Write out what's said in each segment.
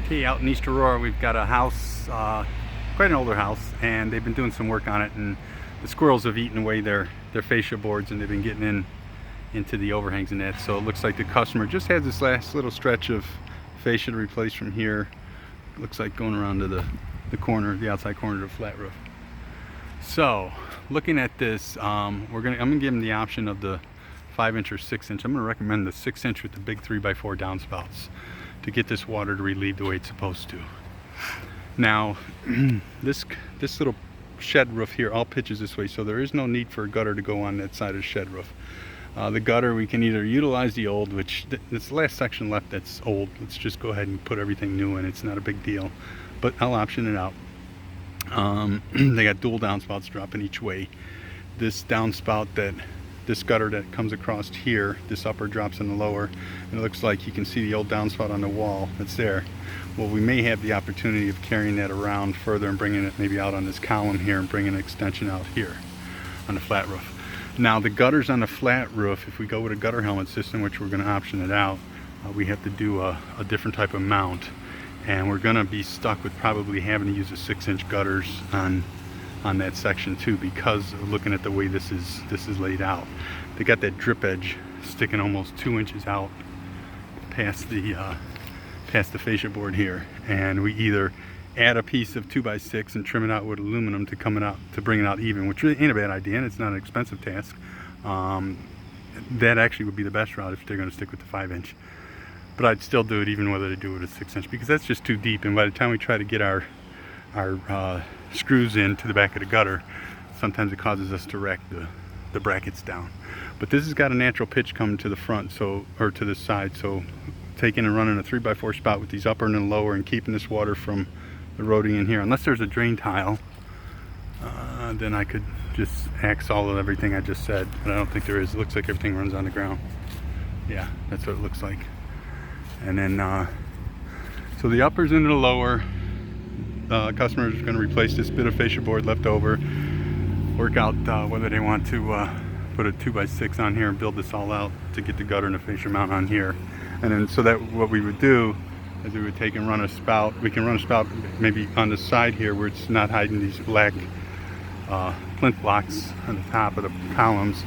Okay, out in East Aurora, we've got a house, quite an older house, and they've been doing some work on it, and the squirrels have eaten away their fascia boards, and they've been getting into the overhangs and that. So it looks like the customer just has this last little stretch of fascia to replace from here. It looks like going around to the corner, the outside corner of the flat roof. So looking at this, I'm gonna give them the option of the 5-inch or 6-inch. I'm gonna recommend the 6-inch with the big 3x4 downspouts to get this water to relieve the way it's supposed to. Now, this little shed roof here all pitches this way, so there is no need for a gutter to go on that side of the shed roof. The gutter, we can either utilize the old, which this last section left that's old. Let's just go ahead and put everything new in. It's not a big deal, but I'll option it out. They got dual downspouts dropping each way. This downspout this gutter that comes across here, this upper drops in the lower, and it looks like you can see the old downspout on the wall that's there. Well, we may have the opportunity of carrying that around further and bringing it maybe out on this column here and bringing an extension out here on the flat roof. Now the gutters on the flat roof, if we go with a gutter helmet system, which we're going to option it out, we have to do a different type of mount, and we're going to be stuck with probably having to use the 6-inch gutters on that section too, because of looking at the way this is laid out. They got that drip edge sticking almost 2 inches out past the fascia board here, and we either add a piece of 2x6 and trim it out with aluminum to bring it out even, which really ain't a bad idea, and it's not an expensive task. That actually would be the best route if they're going to stick with the 5-inch, but I'd still do it even whether they do it with a 6-inch, because that's just too deep, and by the time we try to get our screws in to the back of the gutter, sometimes it causes us to rack the brackets down. But this has got a natural pitch coming to the front, or to the side, so taking and running a 3x4 spout with these upper and the lower and keeping this water from eroding in here, unless there's a drain tile, then I could just axe all of everything I just said, but I don't think there is. It looks like everything runs on the ground. Yeah, that's what it looks like. And then so the uppers into the lower, customers are going to replace this bit of fascia board left over, work out whether they want to put a 2x6 on here and build this all out to get the gutter and the fascia mount on here. And then so that what we would do is we would take and run a spout. We can run a spout maybe on the side here where it's not hiding these black plinth blocks on the top of the columns,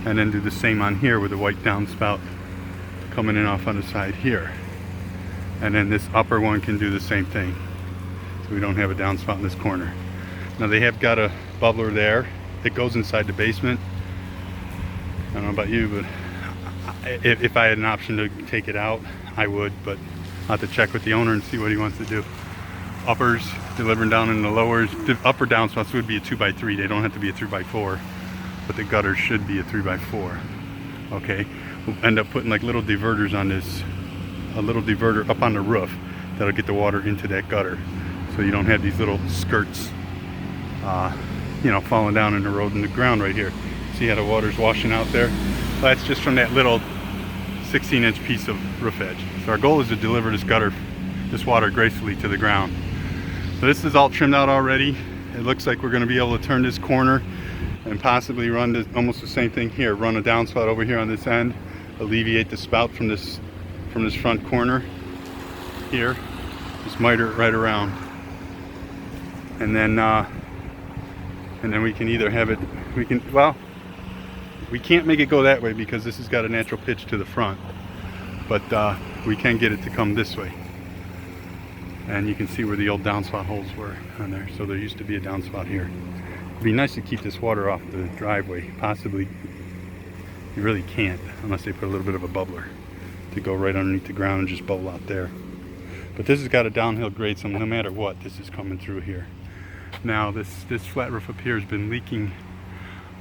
and then do the same on here with the white downspout coming in off on the side here. And then this upper one can do the same thing, so we don't have a downspout in this corner. Now they have got a bubbler there that goes inside the basement. I don't know about you, but if I had an option to take it out, I would, but I'll have to check with the owner and see what he wants to do. Uppers, delivering down in the lowers. The upper downspouts would be a 2x3. They don't have to be a 3x4, but the gutters should be a 3x4. Okay, we'll end up putting like little diverters on this, a little diverter up on the roof that'll get the water into that gutter, so you don't have these little skirts, falling down and eroding the ground right here. See how the water's washing out there? Well, that's just from that little 16-inch piece of roof edge. So our goal is to deliver this water gracefully to the ground. So this is all trimmed out already. It looks like we're going to be able to turn this corner and possibly run almost the same thing here. Run a downspout over here on this end, alleviate the spout from this front corner here. Just miter it right around, and then we can either have it. We can't make it go that way because this has got a natural pitch to the front, but we can get it to come this way. And you can see where the old downspout holes were on there. So there used to be a downspout here. It'd be nice to keep this water off the driveway. Possibly, you really can't unless they put a little bit of a bubbler to go right underneath the ground and just bubble out there. But this has got a downhill grade, so no matter what, this is coming through here. Now this flat roof up here has been leaking,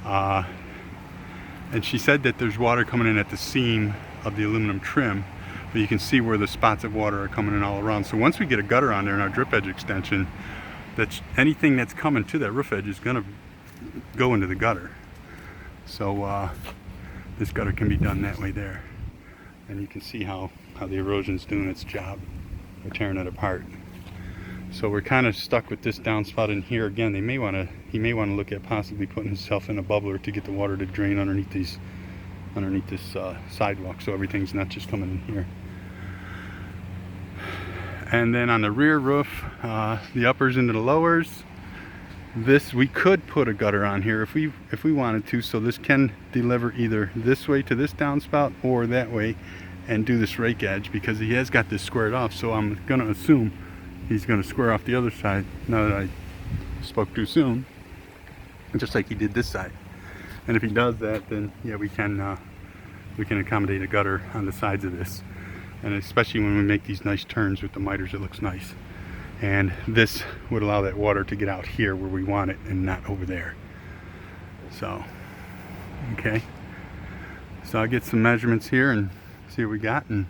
and she said that there's water coming in at the seam of the aluminum trim, but you can see where the spots of water are coming in all around. So once we get a gutter on there in our drip edge extension, anything that's coming to that roof edge is going to go into the gutter. So this gutter can be done that way there, and you can see how the erosion's doing its job. We're tearing it apart. So we're kind of stuck with this downspout in here again. He may want to look at possibly putting himself in a bubbler to get the water to drain underneath this sidewalk, so everything's not just coming in here. And then on the rear roof, the uppers into the lowers, this, we could put a gutter on here if we wanted to, so this can deliver either this way to this downspout or that way and do this rake edge, because he has got this squared off. So I'm gonna assume he's gonna square off the other side, now that I spoke too soon, just like he did this side. And if he does that, then yeah, we can accommodate a gutter on the sides of this. And especially when we make these nice turns with the miters, it looks nice. And this would allow that water to get out here where we want it and not over there. So, okay. So I'll get some measurements here and see what we got, and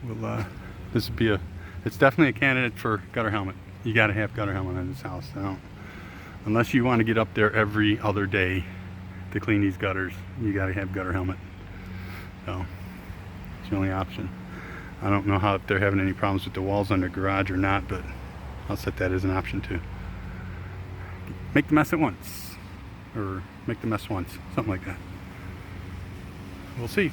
we'll, this would be it's definitely a candidate for gutter helmet. You gotta have gutter helmet in this house. So, unless you want to get up there every other day to clean these gutters, you gotta have gutter helmet. So, it's the only option. I don't know how if they're having any problems with the walls on the garage or not, but I'll set that as an option too. Make the mess at once, or make the mess once, something like that. We'll see.